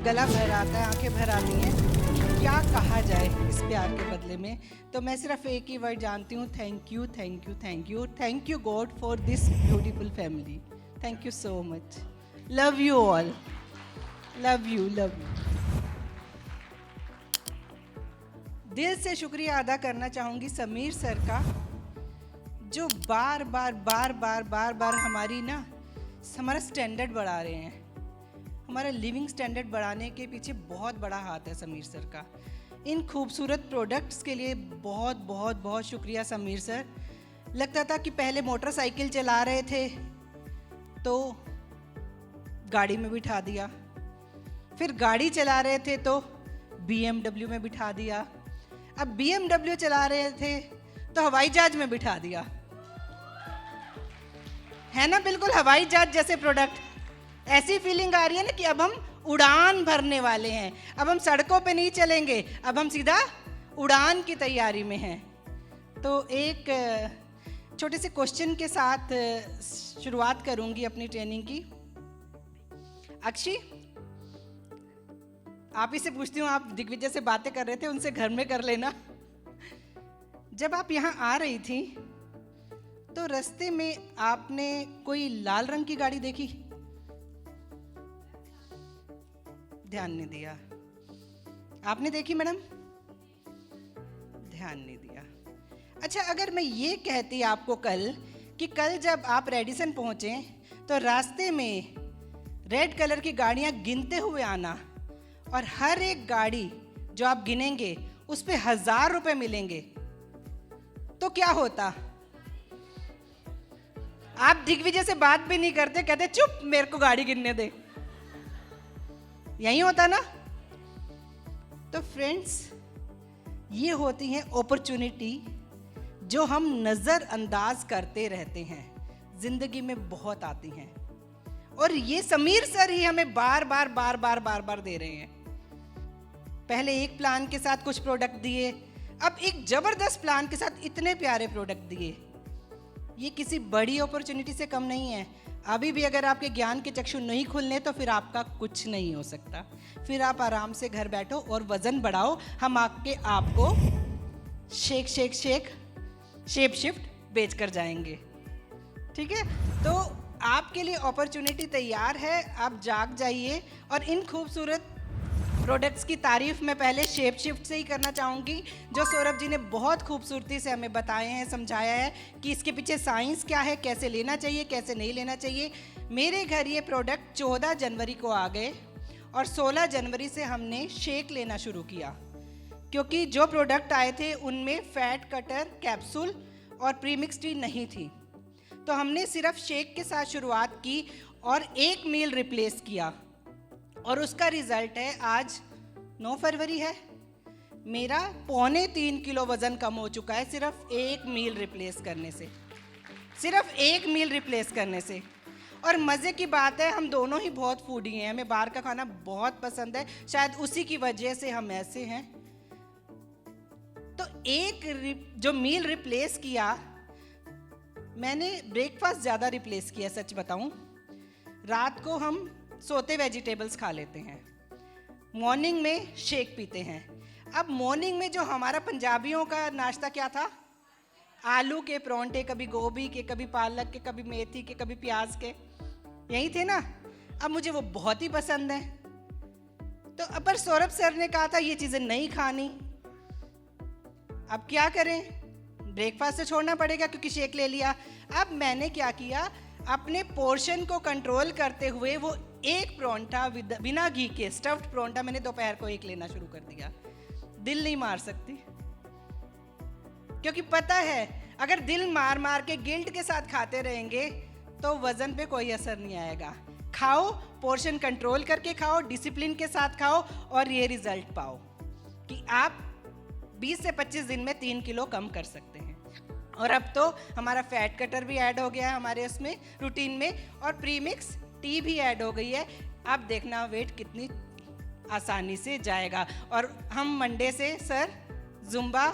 गला भर आता है, आंखें भर आती हैं। क्या कहा जाए इस प्यार के बदले में। तो मैं सिर्फ एक ही वर्ड जानती हूँ, thank you thank you thank you thank you God for this beautiful family. Thank you so much. Love you all, love you love you. दिल से शुक्रिया अदा करना चाहूँगी समीर सर का, जो बार बार हमारा स्टैंडर्ड बढ़ा रहे हैं। हमारा लिविंग स्टैंडर्ड बढ़ाने के पीछे बहुत बड़ा हाथ है समीर सर का। इन खूबसूरत प्रोडक्ट्स के लिए बहुत बहुत बहुत शुक्रिया समीर सर। लगता था कि पहले मोटरसाइकिल चला रहे थे तो गाड़ी में बिठा दिया, फिर गाड़ी चला रहे थे तो BMW में बिठा दिया, अब BMW चला रहे थे तो हवाई जहाज में बिठा दिया। है ना, बिल्कुल हवाई जहाज जैसे प्रोडक्ट। ऐसी फीलिंग आ रही है ना कि अब हम उड़ान भरने वाले हैं। अब हम सड़कों पे नहीं चलेंगे, अब हम सीधा उड़ान की तैयारी में हैं। तो एक छोटे से क्वेश्चन के साथ शुरुआत करूंगी अपनी ट्रेनिंग की। अक्षी, आप ही से पूछती हूँ, आप दिग्विजय से बातें कर रहे थे, उनसे घर में कर लेना। जब आप यहाँ आ रही थी तो रास्ते में आपने कोई लाल रंग की गाड़ी देखी? ध्यान नहीं दिया। आपने देखी मैडम? ध्यान नहीं दिया। अच्छा, अगर मैं ये कहती आपको कल कि कल जब आप रेडिसन पहुंचे तो रास्ते में रेड कलर की गाड़ियां गिनते हुए आना, और हर एक गाड़ी जो आप गिनेंगे उस पे 1000 रुपए मिलेंगे, तो क्या होता? आप दिग्विजय से बात भी नहीं करते, कहते चुप मेरे को गाड़ी गिनने दे। यही होता ना। तो फ्रेंड्स, ये होती हैं अपॉर्चुनिटी जो हम नजरअंदाज करते रहते हैं, जिंदगी में बहुत आती हैं, और ये समीर सर ही हमें बार बार दे रहे हैं। पहले एक प्लान के साथ कुछ प्रोडक्ट दिए, अब एक जबरदस्त प्लान के साथ इतने प्यारे प्रोडक्ट दिए। ये किसी बड़ी अपॉर्चुनिटी से कम नहीं है। अभी भी अगर आपके ज्ञान के चक्षु नहीं खुलने तो फिर आपका कुछ नहीं हो सकता। फिर आप आराम से घर बैठो और वजन बढ़ाओ, हम आपको शेप शिफ्ट बेच कर जाएंगे। ठीक है, तो आपके लिए अपॉर्चुनिटी तैयार है, आप जाग जाइए। और इन खूबसूरत प्रोडक्ट्स की तारीफ मैं पहले शेप शिफ्ट से ही करना चाहूँगी, जो सौरभ जी ने बहुत खूबसूरती से हमें बताए हैं, समझाया है कि इसके पीछे साइंस क्या है, कैसे लेना चाहिए, कैसे नहीं लेना चाहिए। मेरे घर ये प्रोडक्ट 14 जनवरी को आ गए और 16 जनवरी से हमने शेक लेना शुरू किया, क्योंकि जो प्रोडक्ट आए थे उनमें फैट कटर, कैप्सूल और प्रीमिक्स टी नहीं थी। तो हमने सिर्फ शेक के साथ शुरुआत की और एक मील रिप्लेस किया, और उसका रिजल्ट है आज 9 फरवरी है, मेरा 3.25 किलो वजन कम हो चुका है सिर्फ एक मील रिप्लेस करने से, सिर्फ एक मील रिप्लेस करने से। और मज़े की बात है, हम दोनों ही बहुत फूडी हैं, हमें बाहर का खाना बहुत पसंद है, शायद उसी की वजह से हम ऐसे हैं। तो एक जो मील रिप्लेस किया, मैंने ब्रेकफास्ट ज़्यादा रिप्लेस किया, सच बताऊं। रात को हम सोते वेजिटेबल्स खा लेते हैं, मॉर्निंग में शेक पीते हैं। अब मॉर्निंग में जो हमारा पंजाबियों का नाश्ता क्या था? आलू के परांठे, कभी गोभी के, कभी पालक के, कभी मेथी के, कभी प्याज के, यही थे ना। अब मुझे वो बहुत ही पसंद है। तो पर सौरभ सर ने कहा था ये चीज़ें नहीं खानी। अब क्या करें, ब्रेकफास्ट से छोड़ना पड़ेगा क्योंकि शेक ले लिया। अब मैंने क्या किया, अपने पोर्शन को कंट्रोल करते हुए वो एक परांठा बिना घी के, स्टफ्ड परांठा, मैंने दोपहर को एक लेना शुरू कर दिया। दिल नहीं मार सकती, क्योंकि पता है अगर दिल मार मार के गिल्ट के साथ खाते रहेंगे तो वजन पे कोई असर नहीं आएगा। खाओ, पोर्शन कंट्रोल करके खाओ, डिसिप्लिन के साथ खाओ, और ये रिजल्ट पाओ कि आप 20 से 25 दिन में 3 किलो कम कर सकते हैं। और अब तो हमारा फैट कटर भी ऐड हो गया है हमारे उसमें रूटीन में, और प्रीमिक्स टी भी ऐड हो गई है। अब देखना वेट कितनी आसानी से जाएगा। और हम मंडे से सर जुम्बा,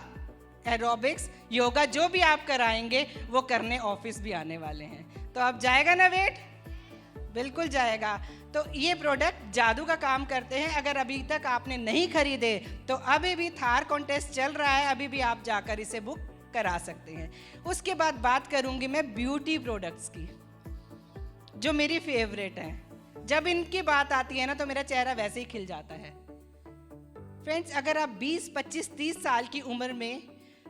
एरोबिक्स, योगा जो भी आप कराएंगे वो करने ऑफिस भी आने वाले हैं। तो अब जाएगा ना वेट? बिल्कुल जाएगा। तो ये प्रोडक्ट जादू का काम करते हैं। अगर अभी तक आपने नहीं खरीदे तो अभी भी थार कॉन्टेस्ट चल रहा है, अभी भी आप जाकर इसे बुक करा सकते हैं। उसके बाद बात करूंगी मैं ब्यूटी प्रोडक्ट्स की, जो मेरी फेवरेट हैं। जब इनकी बात आती है ना तो मेरा चेहरा वैसे ही खिल जाता है। फ्रेंड्स, अगर आप 20, 25, 30 साल की उम्र में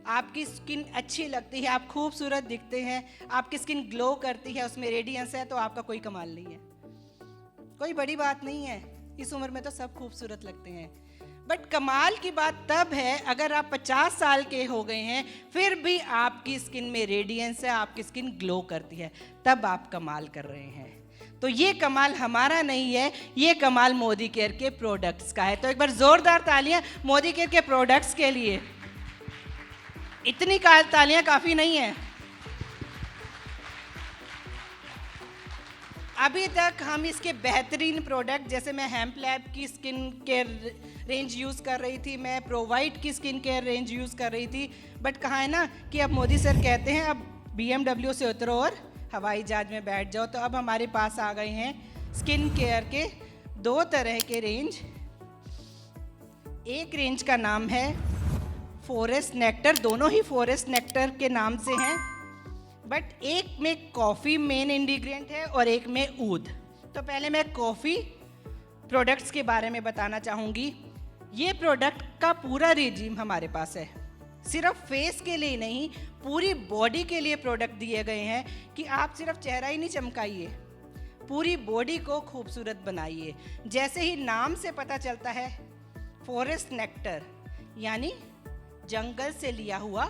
आपकी स्किन अच्छी लगती है, आप खूबसूरत दिखते हैं, आपकी स्किन ग्लो करती है, उसमें रेडियंस है, तो आपका कोई कमाल नहीं है, कोई बड़ी बात नहीं है। इस उम्र में तो सब खूबसूरत लगते हैं। बट कमाल की बात तब है अगर आप 50 साल के हो गए हैं फिर भी आपकी स्किन में रेडियंस है, आपकी स्किन ग्लो करती है, तब आप कमाल कर रहे हैं। तो ये कमाल हमारा नहीं है, ये कमाल मोदी केयर के प्रोडक्ट्स का है। तो एक बार जोरदार तालियां मोदी केयर के प्रोडक्ट्स के लिए। इतनी तालियां काफ़ी नहीं है। अभी तक हम इसके बेहतरीन प्रोडक्ट, जैसे मैं हेम्प लैब की स्किन केयर रेंज यूज़ कर रही थी, मैं प्रोवाइड की स्किन केयर रेंज यूज़ कर रही थी। बट कहाँ है ना कि अब मोदी सर कहते हैं अब BMW से उतरो और हवाई जहाज में बैठ जाओ। तो अब हमारे पास आ गए हैं स्किन केयर के 2 तरह के रेंज। एक रेंज का नाम है फॉरेस्ट नेक्टर, दोनों ही फॉरेस्ट नेक्टर के नाम से हैं, बट एक में कॉफ़ी मेन इंग्रेडिएंट है और एक में ऊद। तो पहले मैं कॉफ़ी प्रोडक्ट्स के बारे में बताना चाहूँगी। ये प्रोडक्ट का पूरा रेजिम हमारे पास है, सिर्फ फेस के लिए नहीं, पूरी बॉडी के लिए प्रोडक्ट दिए गए हैं कि आप सिर्फ चेहरा ही नहीं चमकाइए, पूरी बॉडी को खूबसूरत बनाइए। जैसे ही नाम से पता चलता है, फॉरेस्ट नेक्टर यानी जंगल से लिया हुआ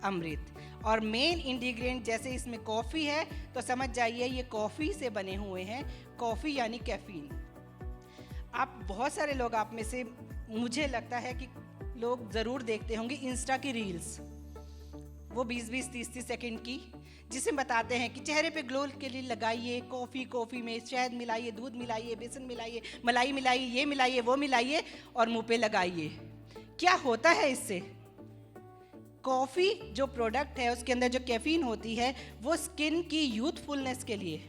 अमृत, और मेन इंग्रेडिएंट जैसे इसमें कॉफ़ी है तो समझ जाइए ये कॉफ़ी से बने हुए हैं। कॉफ़ी यानी कैफीन। आप बहुत सारे लोग, आप में से मुझे लगता है कि लोग ज़रूर देखते होंगे इंस्टा की रील्स, वो 20-20, 30-30 सेकंड की, जिसमें बताते हैं कि चेहरे पे ग्लो के लिए लगाइए कॉफ़ी में शहद मिलाइए, दूध मिलाइए, बेसन मिलाइए, मलाई मिलाइए, ये मिलाइए, वो मिलाइए और मुंह पे लगाइए। क्या होता है इससे? कॉफ़ी जो प्रोडक्ट है उसके अंदर जो कैफीन होती है वो स्किन की यूथफुलनेस के लिए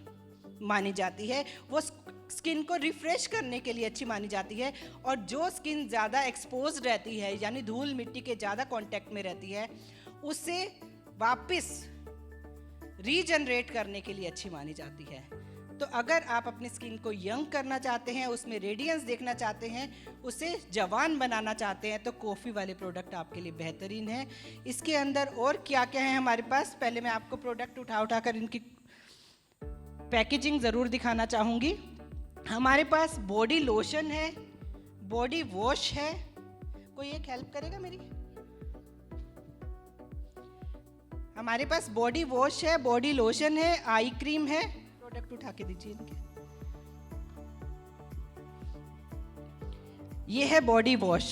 मानी जाती है, वो स्किन को रिफ्रेश करने के लिए अच्छी मानी जाती है। और जो स्किन ज़्यादा एक्सपोज रहती है यानी धूल मिट्टी के ज़्यादा कांटेक्ट में रहती है, उससे वापस रीजनरेट करने के लिए अच्छी मानी जाती है। तो अगर आप अपनी स्किन को यंग करना चाहते हैं, उसमें रेडियंस देखना चाहते हैं, उसे जवान बनाना चाहते हैं, तो कॉफ़ी वाले प्रोडक्ट आपके लिए बेहतरीन है। इसके अंदर और क्या क्या है हमारे पास, पहले मैं आपको प्रोडक्ट उठा कर इनकी पैकेजिंग ज़रूर दिखाना चाहूँगी। हमारे पास बॉडी लोशन है, बॉडी वॉश है। कोई एक हेल्प करेगा मेरी? हमारे पास बॉडी वॉश है, बॉडी लोशन है, आई क्रीम है। प्रोडक्ट उठा के दीजिए इनके। ये है body wash,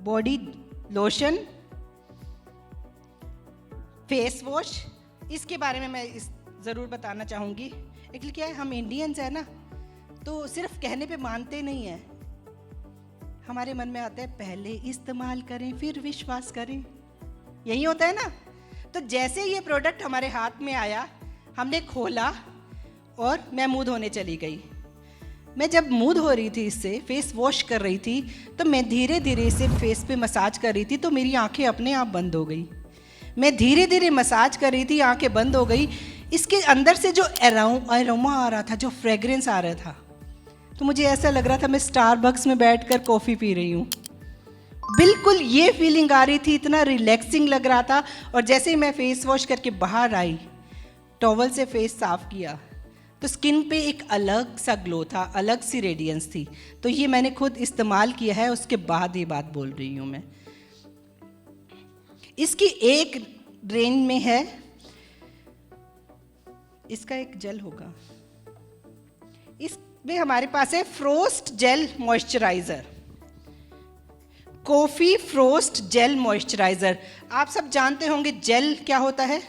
body lotion, face wash. इसके बारे में मैं ज़रूर बताना चाहूँगी। एक्चुअली क्या है, हम इंडियंस हैं ना, तो सिर्फ कहने पे मानते नहीं हैं। हमारे मन में आता है पहले इस्तेमाल करें फिर विश्वास करें, यही होता है ना। तो जैसे ये प्रोडक्ट हमारे हाथ में आया, हमने खोला और मैं मुंह धोने चली गई। मैं जब मुंह धो रही थी, इससे फेस वॉश कर रही थी, तो मैं धीरे धीरे इसे फेस पे मसाज कर रही थी, तो मेरी आंखें अपने आप बंद हो गई। मैं धीरे धीरे मसाज कर रही थी, आंखें बंद हो गई। इसके अंदर से जो एरोमा आ रहा था, जो फ्रेग्रेंस आ रहा था, तो मुझे ऐसा लग रहा था मैं स्टारबक्स में बैठकर कॉफ़ी पी रही हूँ। बिल्कुल ये फीलिंग आ रही थी, इतना रिलैक्सिंग लग रहा था। और जैसे ही मैं फेस वॉश करके बाहर आई, टॉवल से फेस साफ किया, तो स्किन पे एक अलग सा ग्लो था, अलग सी रेडियंस थी। तो ये मैंने खुद इस्तेमाल किया है, उसके बाद ये बात बोल रही हूँ मैं। इसकी एक रेंज में है, इसका एक जेल होगा, इसमें हमारे पास है frost gel moisturiser, coffee frost gel moisturiser. आप सब जानते होंगे जेल क्या होता है।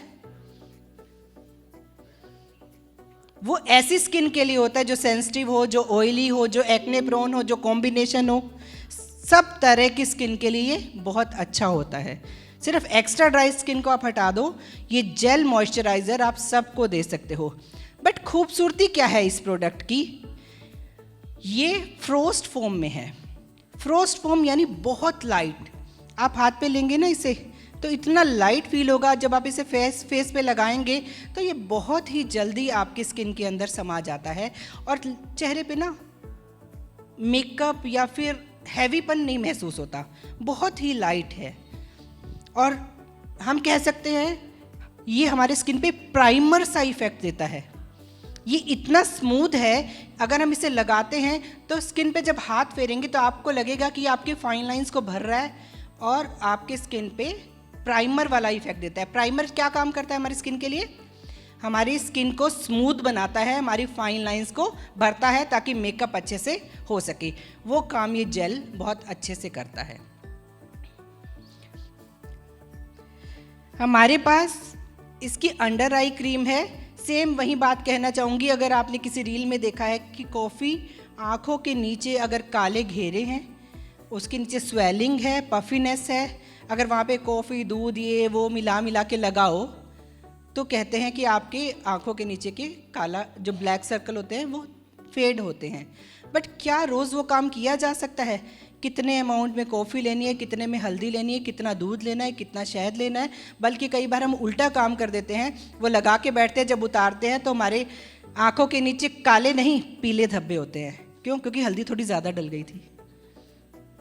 वो ऐसी स्किन के लिए होता है जो सेंसिटिव हो, जो ऑयली हो, जो एक्ने प्रोन हो, जो कॉम्बिनेशन हो, सब तरह की स्किन के लिए बहुत अच्छा होता है। सिर्फ एक्स्ट्रा ड्राई स्किन को आप हटा दो, ये जेल मॉइस्चराइज़र आप सबको दे सकते हो। बट खूबसूरती क्या है इस प्रोडक्ट की, ये फ्रोस्ट फोम में है। फ्रोस्ट फोम यानी बहुत लाइट। आप हाथ पे लेंगे ना इसे तो इतना लाइट फील होगा, जब आप इसे फेस पे लगाएंगे तो ये बहुत ही जल्दी आपकी स्किन के अंदर समा जाता है और चेहरे पे ना मेकअप या फिर हैवीपन नहीं महसूस होता, बहुत ही लाइट है। और हम कह सकते हैं ये हमारे स्किन पे प्राइमर सा इफेक्ट देता है। ये इतना स्मूथ है, अगर हम इसे लगाते हैं तो स्किन पे जब हाथ फेरेंगे तो आपको लगेगा कि आपके फाइन लाइंस को भर रहा है और आपके स्किन पे प्राइमर वाला इफेक्ट देता है। प्राइमर क्या काम करता है हमारी स्किन के लिए, हमारी स्किन को स्मूथ बनाता है, हमारी फाइन लाइंस को भरता है ताकि मेकअप अच्छे से हो सके। वो काम ये जेल बहुत अच्छे से करता है। हमारे पास इसकी अंडर आई क्रीम है। सेम वही बात कहना चाहूँगी, अगर आपने किसी रील में देखा है कि कॉफ़ी आँखों के नीचे अगर काले घेरे हैं, उसके नीचे स्वेलिंग है, पफीनेस है, अगर वहाँ पे कॉफ़ी दूध ये वो मिला के लगाओ तो कहते हैं कि आपके आँखों के नीचे के काला जो ब्लैक सर्कल होते हैं वो फेड होते हैं। बट क्या रोज़ वो काम किया जा सकता है? कितने अमाउंट में कॉफ़ी लेनी है, कितने में हल्दी लेनी है, कितना दूध लेना है, कितना शहद लेना है, बल्कि कई बार हम उल्टा काम कर देते हैं, वो लगा के बैठते हैं, जब उतारते हैं तो हमारे आँखों के नीचे काले नहीं पीले धब्बे होते हैं। क्यों? क्योंकि हल्दी थोड़ी ज़्यादा डल गई थी।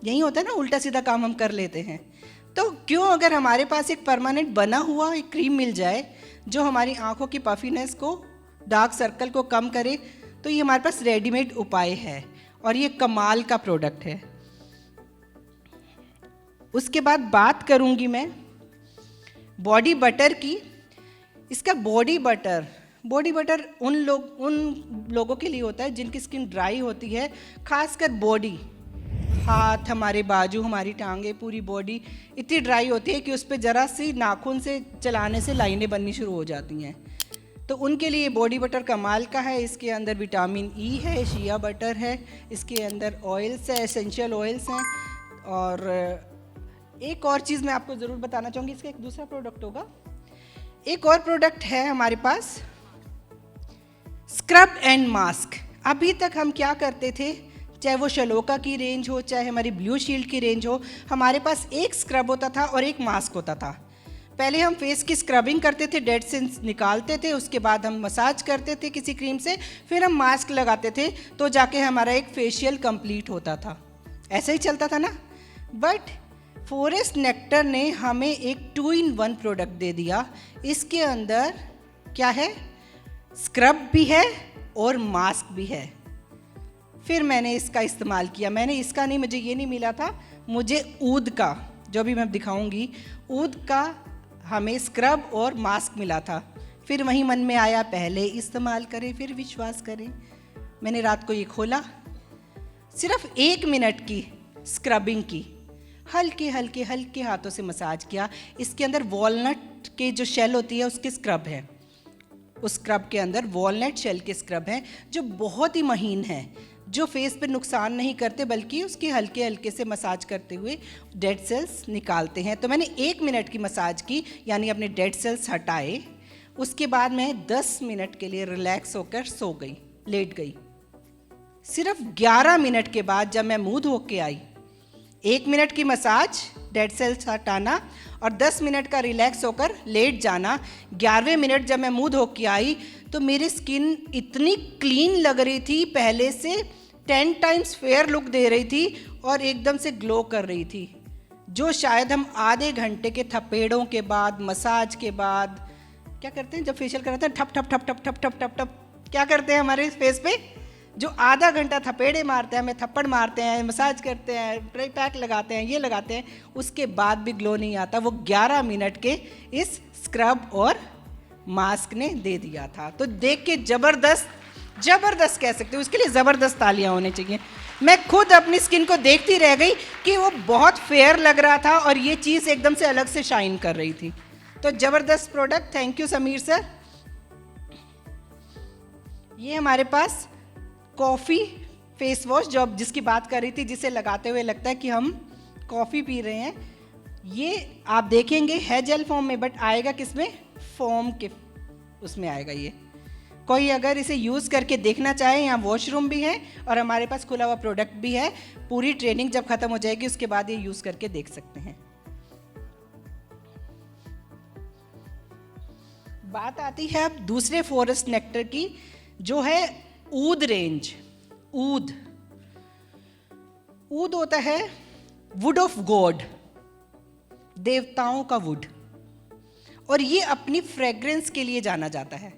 यही होता है ना, उल्टा सीधा काम हम कर लेते हैं। तो क्यों अगर हमारे पास एक परमानेंट बना हुआ एक क्रीम मिल जाए जो हमारी आँखों की पफीनेस को, डार्क सर्कल को कम करे, तो ये हमारे पास रेडीमेड उपाय है और ये कमाल का प्रोडक्ट है। उसके बाद बात करूंगी मैं बॉडी बटर की। इसका बॉडी बटर उन लोगों के लिए होता है जिनकी स्किन ड्राई होती है, खासकर बॉडी, हाथ, हमारे बाजू, हमारी टांगे, पूरी बॉडी इतनी ड्राई होती है कि उस पर ज़रा सी नाखून से चलाने से लाइनें बननी शुरू हो जाती हैं। तो उनके लिए बॉडी बटर कमाल का है। इसके अंदर विटामिन ई है, शिया बटर है, इसके अंदर ऑयल्स है, एसेंशियल ऑयल्स हैं। और एक और चीज़ मैं आपको ज़रूर बताना चाहूँगी, इसका एक दूसरा प्रोडक्ट होगा। एक और प्रोडक्ट है हमारे पास, स्क्रब एंड मास्क। अभी तक हम क्या करते थे, चाहे वो शलोका की रेंज हो, चाहे हमारी ब्लू शील्ड की रेंज हो, हमारे पास एक स्क्रब होता था और एक मास्क होता था। पहले हम फेस की स्क्रबिंग करते थे, डेड सेल्स निकालते थे, उसके बाद हम मसाज करते थे किसी क्रीम से, फिर हम मास्क लगाते थे, तो जाके हमारा एक फेशियल कंप्लीट होता था। ऐसे ही चलता था ना। बट फॉरेस्ट नेक्टर ने हमें एक 2-in-1 प्रोडक्ट दे दिया। इसके अंदर क्या है, स्क्रब भी है और मास्क भी है। फिर मैंने इसका इस्तेमाल किया। मैंने इसका नहीं, मुझे ये नहीं मिला था, मुझे ऊद का, जो भी मैं दिखाऊंगी, ऊद का हमें स्क्रब और मास्क मिला था। फिर वहीं मन में आया पहले इस्तेमाल करें फिर विश्वास करें। मैंने रात को ये खोला, सिर्फ 1 मिनट की स्क्रबिंग की, हल्के हल्के हल्के हाथों से मसाज किया। इसके अंदर वॉलनट के जो शेल होती है उसके स्क्रब है, उस स्क्रब के अंदर वॉलनट शेल के स्क्रब हैं जो बहुत ही महीन हैं, जो फेस पे नुकसान नहीं करते बल्कि उसके हल्के हल्के से मसाज करते हुए डेड सेल्स निकालते हैं। तो मैंने 1 मिनट की मसाज की, यानी अपने डेड सेल्स हटाए। उसके बाद मैं 10 मिनट के लिए रिलैक्स होकर सो गई, लेट गई। सिर्फ 11 मिनट के बाद जब मैं मुँह धो के आई, 1 मिनट की मसाज, डेड सेल्स हटाना और 10 मिनट का रिलैक्स होकर लेट जाना, 11वें मिनट जब मैं मुँह धो के आई तो मेरी स्किन इतनी क्लीन लग रही थी, पहले से 10 टाइम्स फेयर लुक दे रही थी और एकदम से ग्लो कर रही थी, जो शायद हम आधे घंटे के थपेड़ों के बाद, मसाज के बाद क्या करते हैं, जब फेशियल कराते हैं ठप ठप ठप ठप ठप ठप ठप ठप क्या करते हैं हमारे फेस पे, जो आधा घंटा थपेड़े मारते हैं, हमें थप्पड़ मारते हैं, मसाज करते हैं, पैक लगाते हैं, ये लगाते हैं, उसके बाद भी ग्लो नहीं आता। वो 11 मिनट के इस स्क्रब और मास्क ने दे दिया था। तो देख के ज़बरदस्त कह सकते हो, उसके लिए ज़बरदस्त तालियां होनी चाहिए। मैं खुद अपनी स्किन को देखती रह गई कि वो बहुत फेयर लग रहा था और ये चीज़ एकदम से अलग से शाइन कर रही थी। तो ज़बरदस्त product, thank you Sameer sir. ये हमारे पास कॉफ़ी फेस वॉश, जो जिसकी बात कर रही थी, जिसे लगाते हुए लगता है कि हम कॉफ़ी पी रहे हैं। ये आप देखेंगे है जेल फॉर्म में, बट आएगा किस में, फोम के उसमें आएगा। ये कोई अगर इसे यूज़ करके देखना चाहे, यहाँ वॉशरूम भी है और हमारे पास खुला हुआ प्रोडक्ट भी है। पूरी ट्रेनिंग जब ख़त्म हो जाएगी उसके बाद ये यूज़ करके देख सकते हैं। बात आती है अब दूसरे फॉरेस्ट नेक्टर की, जो है ऊद रेंज। ऊद होता है वुड ऑफ गॉड, देवताओं का वुड, और ये अपनी फ्रेग्रेंस के लिए जाना जाता है।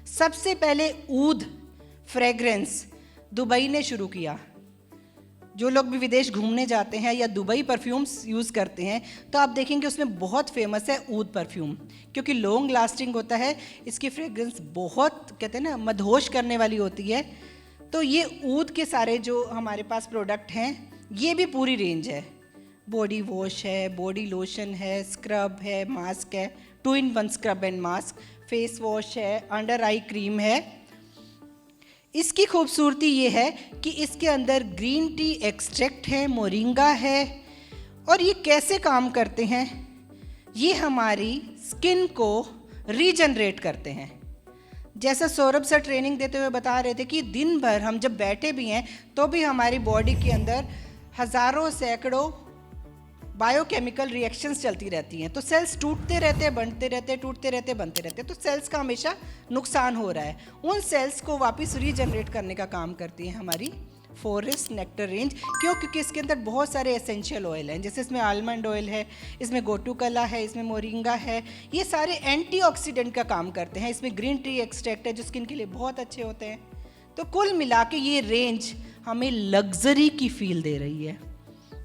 सबसे पहले ऊद फ्रेग्रेंस दुबई ने शुरू किया। जो लोग भी विदेश घूमने जाते हैं या दुबई परफ्यूम्स यूज़ करते हैं तो आप देखेंगे उसमें बहुत फेमस है ऊद परफ्यूम, क्योंकि लॉन्ग लास्टिंग होता है, इसकी फ्रेग्रेंस बहुत कहते हैं ना मदहोश करने वाली होती है। तो ये ऊद के सारे जो हमारे पास प्रोडक्ट हैं ये भी पूरी रेंज है। बॉडी वॉश है, बॉडी लोशन है, स्क्रब है, मास्क है, 2-in-1 scrub and mask, face wash है, अंडर आई क्रीम है। इसकी खूबसूरती ये है कि इसके अंदर ग्रीन टी एक्सट्रैक्ट है, मोरिंगा है। और ये कैसे काम करते हैं, ये हमारी स्किन को रीजनरेट करते हैं। जैसा सौरभ सर ट्रेनिंग देते हुए बता रहे थे कि दिन भर हम जब बैठे भी हैं तो भी हमारी बॉडी के अंदर हज़ारों सैकड़ों बायोकेमिकल रिएक्शंस चलती रहती हैं। तो सेल्स टूटते रहते हैं, बनते रहते हैं, टूटते रहते हैं, बनते रहते हैं। तो सेल्स का हमेशा नुकसान हो रहा है। उन सेल्स को वापस रीजनरेट करने का काम करती है हमारी फॉरेस्ट नेक्टर रेंज। क्यों? क्योंकि इसके अंदर बहुत सारे एसेंशियल ऑयल हैं, जैसे इसमें आलमंड ऑयल है, इसमें गोटूकला है, इसमें मोरिंगा है। ये सारे एंटीऑक्सीडेंट का काम करते हैं। इसमें ग्रीन टी एक्सट्रैक्ट है जो स्किन के लिए बहुत अच्छे होते हैं। तो कुल मिला के ये रेंज हमें लग्जरी की फील दे रही है।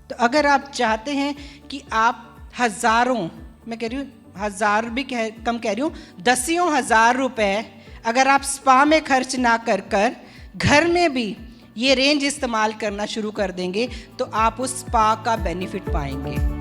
तो अगर आप चाहते हैं कि आप हज़ारों, मैं कह रही हूँ हज़ार भी कम कह रही हूँ, 10,000 रुपए अगर आप स्पा में खर्च ना कर घर में भी ये रेंज इस्तेमाल करना शुरू कर देंगे तो आप उस स्पा का बेनिफिट पाएंगे।